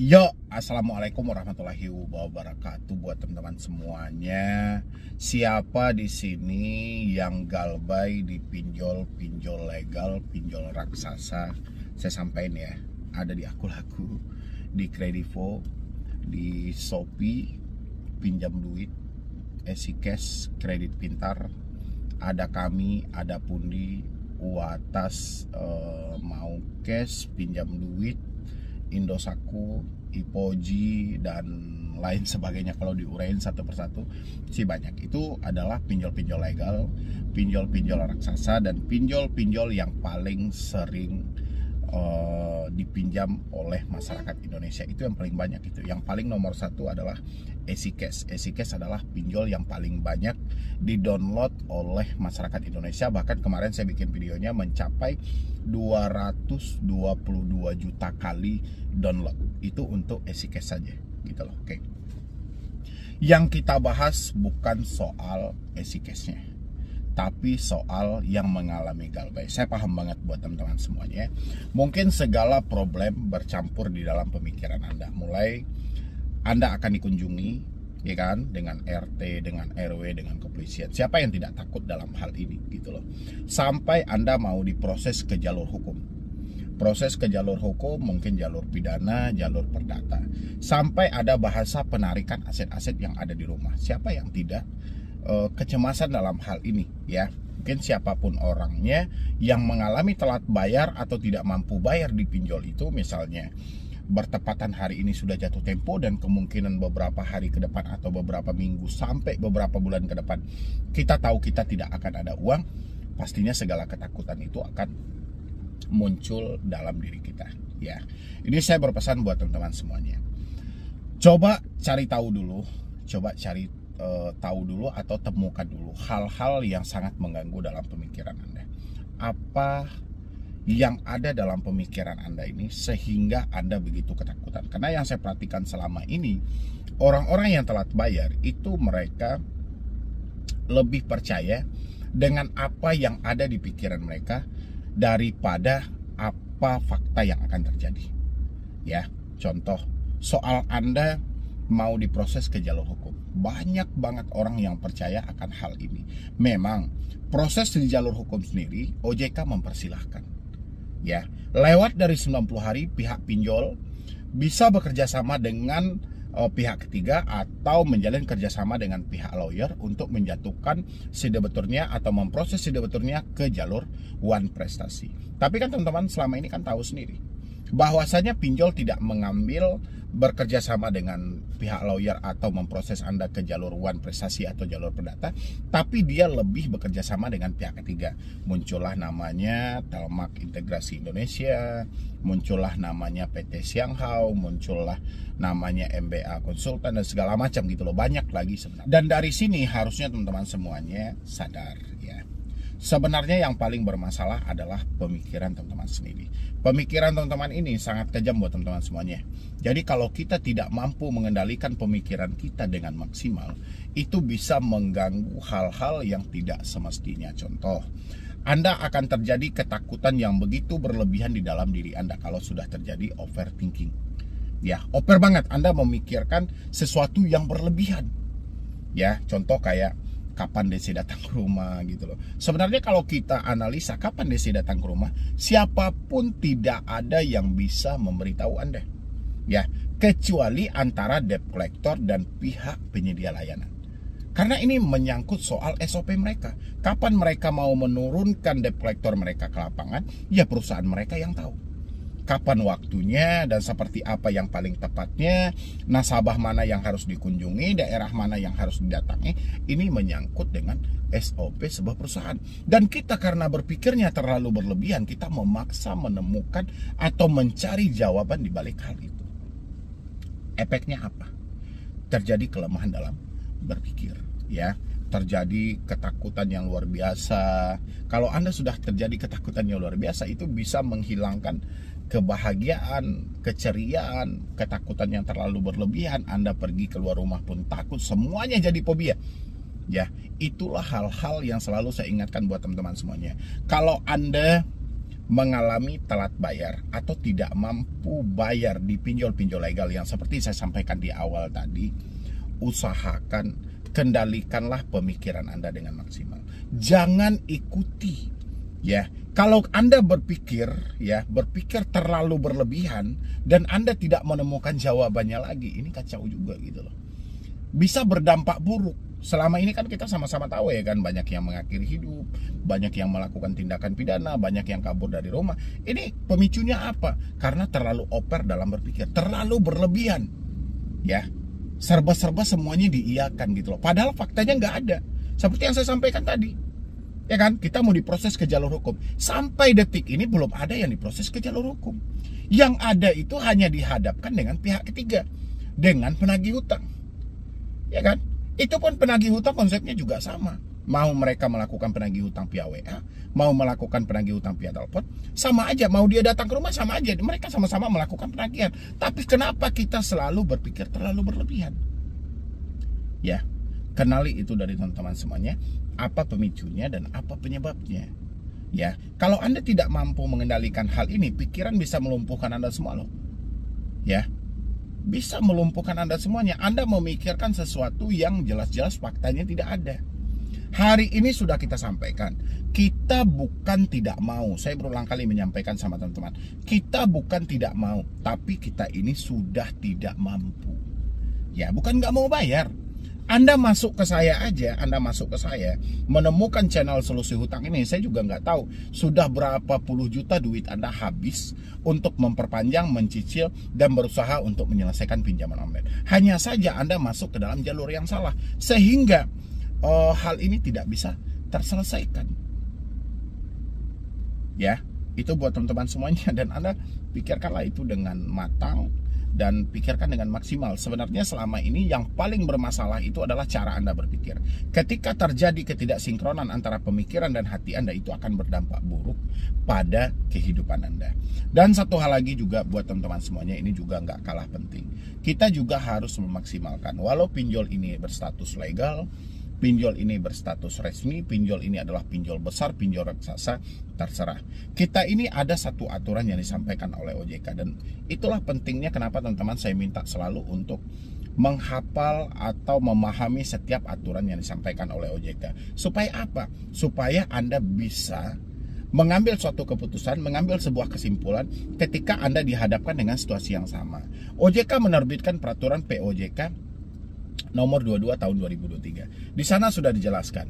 Yo, assalamualaikum warahmatullahi wabarakatuh buat teman-teman semuanya. Siapa di sini yang galbay di pinjol legal, pinjol raksasa? Saya sampaikan ya, ada di Akulaku, di Kredivo, di Shopee, pinjam duit, EasyCash, kredit pintar. Ada kami, ada Pundi, Uatas, mau cash, pinjam duit, Indosat, Ipoji, dan lain sebagainya. Kalau diurain satu persatu sih banyak. Itu adalah pinjol-pinjol legal, pinjol-pinjol raksasa, dan pinjol-pinjol yang paling sering dipinjam oleh masyarakat Indonesia. Itu yang paling banyak. Itu yang paling nomor satu adalah EasyCash. EasyCash adalah pinjol yang paling banyak di-download oleh masyarakat Indonesia. Bahkan kemarin saya bikin videonya mencapai 222 juta kali download. Itu untuk EasyCash saja gitu loh. Oke. Yang kita bahas bukan soal EasyCash-nya, tapi soal yang mengalami galbay. Saya paham banget buat teman-teman semuanya. Mungkin segala problem bercampur di dalam pemikiran Anda. Mulai Anda akan dikunjungi, ya kan, dengan RT, dengan RW, dengan kepolisian. Siapa yang tidak takut dalam hal ini gitu loh. Sampai Anda mau diproses ke jalur hukum. Proses ke jalur hukum, mungkin jalur pidana, jalur perdata. Sampai ada bahasa penarikan aset-aset yang ada di rumah. Siapa yang tidak kecemasan dalam hal ini ya? Mungkin siapapun orangnya yang mengalami telat bayar atau tidak mampu bayar di pinjol itu, misalnya bertepatan hari ini sudah jatuh tempo dan kemungkinan beberapa hari ke depan atau beberapa minggu sampai beberapa bulan ke depan kita tahu kita tidak akan ada uang, pastinya segala ketakutan itu akan muncul dalam diri kita ya. Ini saya berpesan buat teman-teman semuanya, coba cari tahu dulu, tahu dulu atau temukan dulu hal-hal yang sangat mengganggu dalam pemikiran Anda. Apa yang ada dalam pemikiran Anda ini sehingga Anda begitu ketakutan? Karena yang saya perhatikan selama ini, orang-orang yang telat bayar itu mereka lebih percaya dengan apa yang ada di pikiran mereka daripada apa fakta yang akan terjadi. Ya, contoh soal Anda mau diproses ke jalur hukum. Banyak banget orang yang percaya akan hal ini. Memang proses di jalur hukum sendiri OJK mempersilahkan. Ya, lewat dari 90 hari pihak pinjol bisa bekerja sama dengan pihak ketiga atau menjalin kerjasama dengan pihak lawyer untuk menjatuhkan si debiturnya atau memproses si debiturnya ke jalur one prestasi. Tapi kan teman-teman selama ini kan tahu sendiri bahwasanya pinjol tidak mengambil bekerja sama dengan pihak lawyer atau memproses Anda ke jalur one prestasi atau jalur perdata, tapi dia lebih bekerja sama dengan pihak ketiga. Muncullah namanya Telmak Integrasi Indonesia, muncullah namanya PT Xianghao, muncullah namanya MBA Konsultan, dan segala macam gitu loh, banyak lagi sebenarnya. Dan dari sini harusnya teman-teman semuanya sadar ya. Sebenarnya yang paling bermasalah adalah pemikiran teman-teman sendiri. Pemikiran teman-teman ini sangat kejam buat teman-teman semuanya. Jadi kalau kita tidak mampu mengendalikan pemikiran kita dengan maksimal, itu bisa mengganggu hal-hal yang tidak semestinya. Contoh, Anda akan terjadi ketakutan yang begitu berlebihan di dalam diri Anda kalau sudah terjadi overthinking. Ya, over banget Anda memikirkan sesuatu yang berlebihan. Ya, contoh kayak kapan Desi datang ke rumah gitu loh. Sebenarnya kalau kita analisa kapan Desi datang ke rumah, siapapun tidak ada yang bisa memberitahu Anda. Ya, kecuali antara debt collector dan pihak penyedia layanan. Karena ini menyangkut soal SOP mereka. Kapan mereka mau menurunkan debt collector mereka ke lapangan, ya perusahaan mereka yang tahu. Kapan waktunya dan seperti apa yang paling tepatnya, nasabah mana yang harus dikunjungi, daerah mana yang harus didatangi, ini menyangkut dengan SOP sebuah perusahaan. Dan kita karena berpikirnya terlalu berlebihan, kita memaksa menemukan atau mencari jawaban di balik hal itu. Efeknya apa? Terjadi kelemahan dalam berpikir, ya. Terjadi ketakutan yang luar biasa. Kalau Anda sudah terjadi ketakutan yang luar biasa, itu bisa menghilangkan kebahagiaan, keceriaan, ketakutan yang terlalu berlebihan. Anda pergi keluar rumah pun takut, semuanya jadi fobia. Ya, itulah hal-hal yang selalu saya ingatkan buat teman-teman semuanya. Kalau Anda mengalami telat bayar atau tidak mampu bayar di pinjol-pinjol legal yang seperti saya sampaikan di awal tadi, usahakan kendalikanlah pemikiran Anda dengan maksimal. Jangan ikuti, ya. Kalau Anda berpikir terlalu berlebihan dan Anda tidak menemukan jawabannya lagi, ini kacau juga gitu loh. Bisa berdampak buruk. Selama ini kan kita sama-sama tahu ya kan, banyak yang mengakhiri hidup, banyak yang melakukan tindakan pidana, banyak yang kabur dari rumah. Ini pemicunya apa? Karena terlalu over dalam berpikir, terlalu berlebihan. Ya, serba-serba semuanya diiyakan gitu loh. Padahal faktanya nggak ada. Seperti yang saya sampaikan tadi. Ya kan, kita mau diproses ke jalur hukum. Sampai detik ini belum ada yang diproses ke jalur hukum. Yang ada itu hanya dihadapkan dengan pihak ketiga, dengan penagih hutang. Ya kan? Itu pun penagih hutang konsepnya juga sama. Mau mereka melakukan penagih hutang via WA, mau melakukan penagih hutang via telepon, sama aja. Mau dia datang ke rumah, sama aja. Mereka sama-sama melakukan penagihan. Tapi kenapa kita selalu berpikir terlalu berlebihan? Ya, kenali itu dari teman-teman semuanya. Apa pemicunya dan apa penyebabnya? Ya, kalau Anda tidak mampu mengendalikan hal ini, pikiran bisa melumpuhkan Anda semua loh. Ya, bisa melumpuhkan Anda semuanya. Anda memikirkan sesuatu yang jelas-jelas faktanya tidak ada. Hari ini sudah kita sampaikan, kita bukan tidak mau. Saya berulang kali menyampaikan sama teman-teman, kita bukan tidak mau, tapi kita ini sudah tidak mampu. Ya, bukan nggak mau bayar. Anda masuk ke saya aja, Anda masuk ke saya, menemukan channel solusi hutang ini, saya juga nggak tahu sudah berapa puluh juta duit Anda habis untuk memperpanjang, mencicil, dan berusaha untuk menyelesaikan pinjaman online. Hanya saja Anda masuk ke dalam jalur yang salah, sehingga hal ini tidak bisa terselesaikan. Ya, itu buat teman-teman semuanya, dan Anda pikirkanlah itu dengan matang dan pikirkan dengan maksimal. Sebenarnya selama ini yang paling bermasalah itu adalah cara Anda berpikir. Ketika terjadi ketidaksinkronan antara pemikiran dan hati Anda, itu akan berdampak buruk pada kehidupan Anda. Dan satu hal lagi juga buat teman-teman semuanya, ini juga nggak kalah penting. Kita juga harus memaksimalkan, walau pinjol ini berstatus legal, pinjol ini berstatus resmi, pinjol ini adalah pinjol besar, pinjol raksasa, terserah. Kita ini ada satu aturan yang disampaikan oleh OJK, dan itulah pentingnya kenapa teman-teman saya minta selalu untuk menghafal atau memahami setiap aturan yang disampaikan oleh OJK. Supaya apa? Supaya Anda bisa mengambil suatu keputusan, mengambil sebuah kesimpulan ketika Anda dihadapkan dengan situasi yang sama. OJK menerbitkan peraturan POJK nomor 22 tahun 2023. Di sana sudah dijelaskan,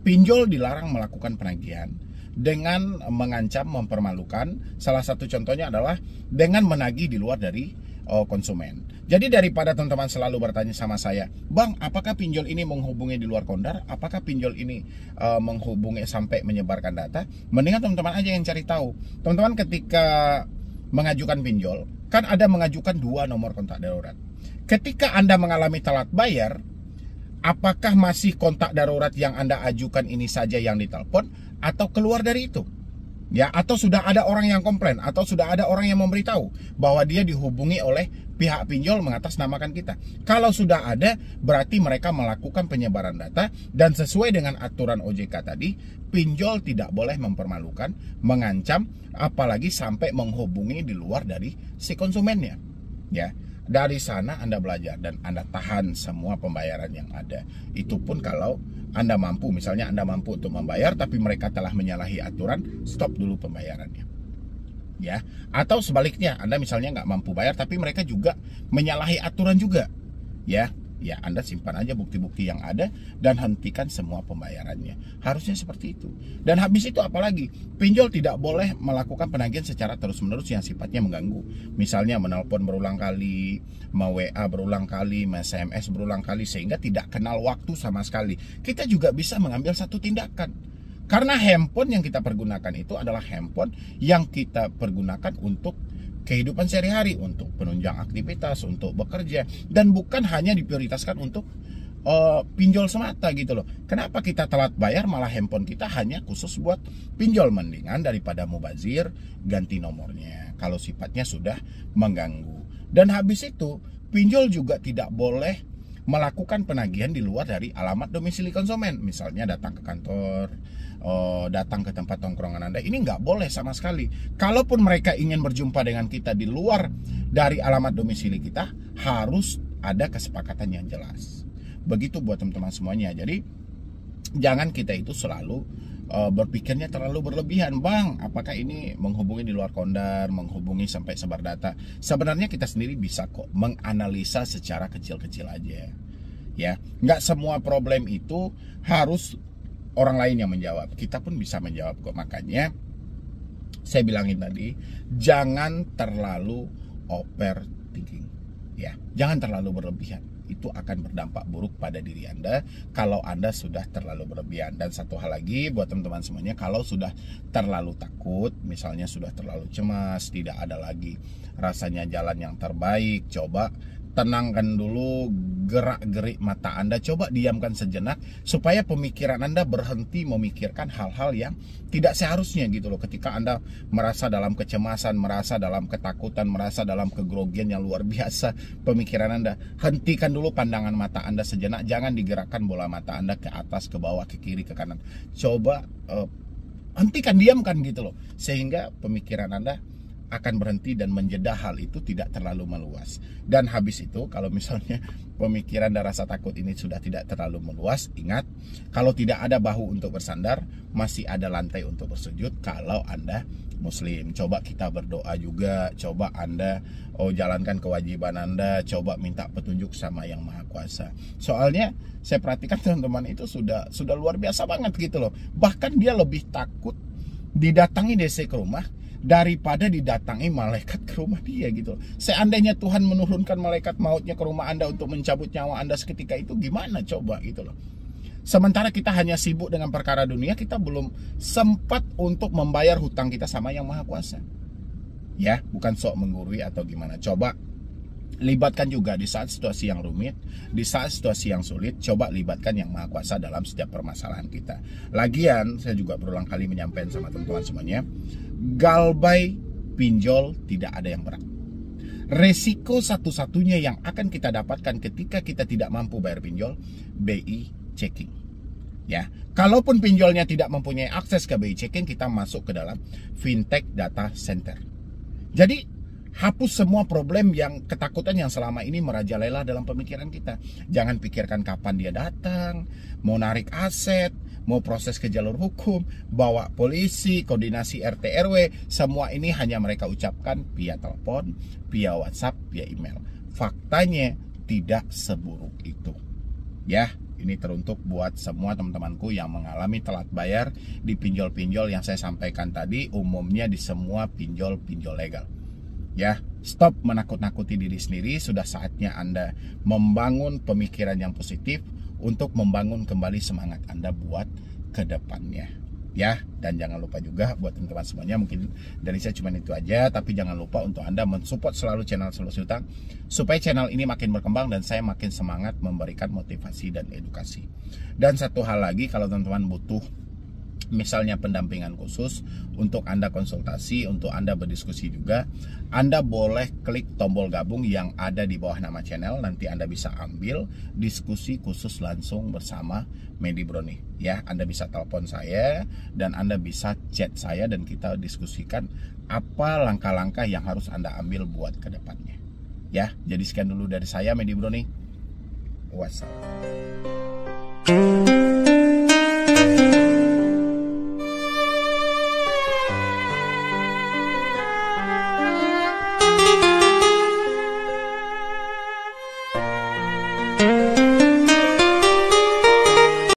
pinjol dilarang melakukan penagihan dengan mengancam, mempermalukan. Salah satu contohnya adalah dengan menagih di luar dari konsumen. Jadi daripada teman-teman selalu bertanya sama saya, Bang, apakah pinjol ini menghubungi di luar kondar? Apakah pinjol ini menghubungi sampai menyebarkan data? Mendingan teman-teman aja yang cari tahu. Teman-teman ketika mengajukan pinjol, kan ada mengajukan 2 nomor kontak darurat. Ketika Anda mengalami telat bayar, apakah masih kontak darurat yang Anda ajukan ini saja yang ditelepon, atau keluar dari itu? Ya, atau sudah ada orang yang komplain, atau sudah ada orang yang memberitahu bahwa dia dihubungi oleh pihak pinjol mengatasnamakan kita. Kalau sudah ada, berarti mereka melakukan penyebaran data, dan sesuai dengan aturan OJK tadi, pinjol tidak boleh mempermalukan, mengancam, apalagi sampai menghubungi di luar dari si konsumennya. Ya. Dari sana Anda belajar dan Anda tahan semua pembayaran yang ada. Itu pun kalau Anda mampu, misalnya Anda mampu untuk membayar tapi mereka telah menyalahi aturan, stop dulu pembayarannya. Ya, atau sebaliknya, Anda misalnya nggak mampu bayar tapi mereka juga menyalahi aturan juga. Ya, Anda simpan aja bukti-bukti yang ada dan hentikan semua pembayarannya. Harusnya seperti itu. Dan habis itu apalagi, pinjol tidak boleh melakukan penagihan secara terus-menerus yang sifatnya mengganggu. Misalnya menelpon berulang kali, WA berulang kali, SMS berulang kali, sehingga tidak kenal waktu sama sekali. Kita juga bisa mengambil satu tindakan. Karena handphone yang kita pergunakan itu adalah handphone yang kita pergunakan untuk kehidupan sehari-hari, untuk penunjang aktivitas, untuk bekerja, dan bukan hanya diprioritaskan untuk pinjol semata gitu loh. Kenapa kita telat bayar malah handphone kita hanya khusus buat pinjol? Mendingan daripada mubazir, ganti nomornya kalau sifatnya sudah mengganggu. Dan habis itu, pinjol juga tidak boleh melakukan penagihan di luar dari alamat domisili konsumen. Misalnya datang ke kantor, datang ke tempat tongkrongan Anda, ini nggak boleh sama sekali. Kalaupun mereka ingin berjumpa dengan kita di luar dari alamat domisili kita, harus ada kesepakatan yang jelas. Begitu buat teman-teman semuanya. Jadi jangan kita itu selalu berpikirnya terlalu berlebihan. Bang, apakah ini menghubungi di luar kondar, menghubungi sampai sebar data? Sebenarnya kita sendiri bisa kok menganalisa secara kecil-kecil aja. Ya, nggak semua problem itu harus orang lain yang menjawab. Kita pun bisa menjawab kok. Makanya saya bilangin tadi, jangan terlalu overthinking. Ya, jangan terlalu berlebihan. Itu akan berdampak buruk pada diri Anda kalau Anda sudah terlalu berlebihan. Dan satu hal lagi buat teman-teman semuanya, kalau sudah terlalu takut, misalnya sudah terlalu cemas, tidak ada lagi rasanya jalan yang terbaik, coba tenangkan dulu gerak-gerik mata Anda, coba diamkan sejenak supaya pemikiran Anda berhenti memikirkan hal-hal yang tidak seharusnya gitu loh. Ketika Anda merasa dalam kecemasan, merasa dalam ketakutan, merasa dalam kegrogian yang luar biasa pemikiran Anda, hentikan dulu pandangan mata Anda sejenak, jangan digerakkan bola mata Anda ke atas, ke bawah, ke kiri, ke kanan. Coba hentikan, diamkan gitu loh, sehingga pemikiran Anda akan berhenti dan menjeda hal itu tidak terlalu meluas. Dan habis itu, kalau misalnya pemikiran dan rasa takut ini sudah tidak terlalu meluas, ingat, kalau tidak ada bahu untuk bersandar, masih ada lantai untuk bersujud kalau Anda Muslim. Coba kita berdoa juga, coba Anda jalankan kewajiban Anda, coba minta petunjuk sama Yang Maha Kuasa. Soalnya saya perhatikan teman-teman itu sudah luar biasa banget gitu loh. Bahkan dia lebih takut didatangi DC ke rumah daripada didatangi malaikat ke rumah dia gitu. Seandainya Tuhan menurunkan malaikat mautnya ke rumah Anda untuk mencabut nyawa Anda seketika itu, gimana coba gitu loh. Sementara kita hanya sibuk dengan perkara dunia, kita belum sempat untuk membayar hutang kita sama Yang Maha Kuasa. Ya, bukan sok menggurui atau gimana. Coba libatkan juga di saat situasi yang rumit, di saat situasi yang sulit, coba libatkan Yang Maha Kuasa dalam setiap permasalahan kita. Lagian, saya juga berulang kali menyampaikan sama teman-teman semuanya, galbay pinjol tidak ada yang berat. Resiko satu-satunya yang akan kita dapatkan ketika kita tidak mampu bayar pinjol, BI checking. Ya, kalaupun pinjolnya tidak mempunyai akses ke BI checking, kita masuk ke dalam fintech data center. Jadi hapus semua problem yang ketakutan yang selama ini merajalela dalam pemikiran kita. Jangan pikirkan kapan dia datang, mau narik aset, mau proses ke jalur hukum, bawa polisi, koordinasi RT RW, semua ini hanya mereka ucapkan via telepon, via WhatsApp, via email. Faktanya tidak seburuk itu. Ya, ini teruntuk buat semua teman-temanku yang mengalami telat bayar di pinjol-pinjol yang saya sampaikan tadi, umumnya di semua pinjol-pinjol legal. Ya, stop menakut-nakuti diri sendiri. Sudah saatnya Anda membangun pemikiran yang positif untuk membangun kembali semangat Anda buat ke depannya. Ya, dan jangan lupa juga buat teman-teman semuanya, mungkin dari saya cuma itu aja, tapi jangan lupa untuk Anda mensupport selalu channel Solusi Utang supaya channel ini makin berkembang dan saya makin semangat memberikan motivasi dan edukasi. Dan satu hal lagi, kalau teman-teman butuh misalnya pendampingan khusus untuk Anda konsultasi, untuk Anda berdiskusi juga, Anda boleh klik tombol gabung yang ada di bawah nama channel. Nanti Anda bisa ambil diskusi khusus langsung bersama Medi Brony. Ya, Anda bisa telepon saya dan Anda bisa chat saya dan kita diskusikan apa langkah-langkah yang harus Anda ambil buat ke depannya. Ya, jadi sekian dulu dari saya, Medi Brony. Wassalam.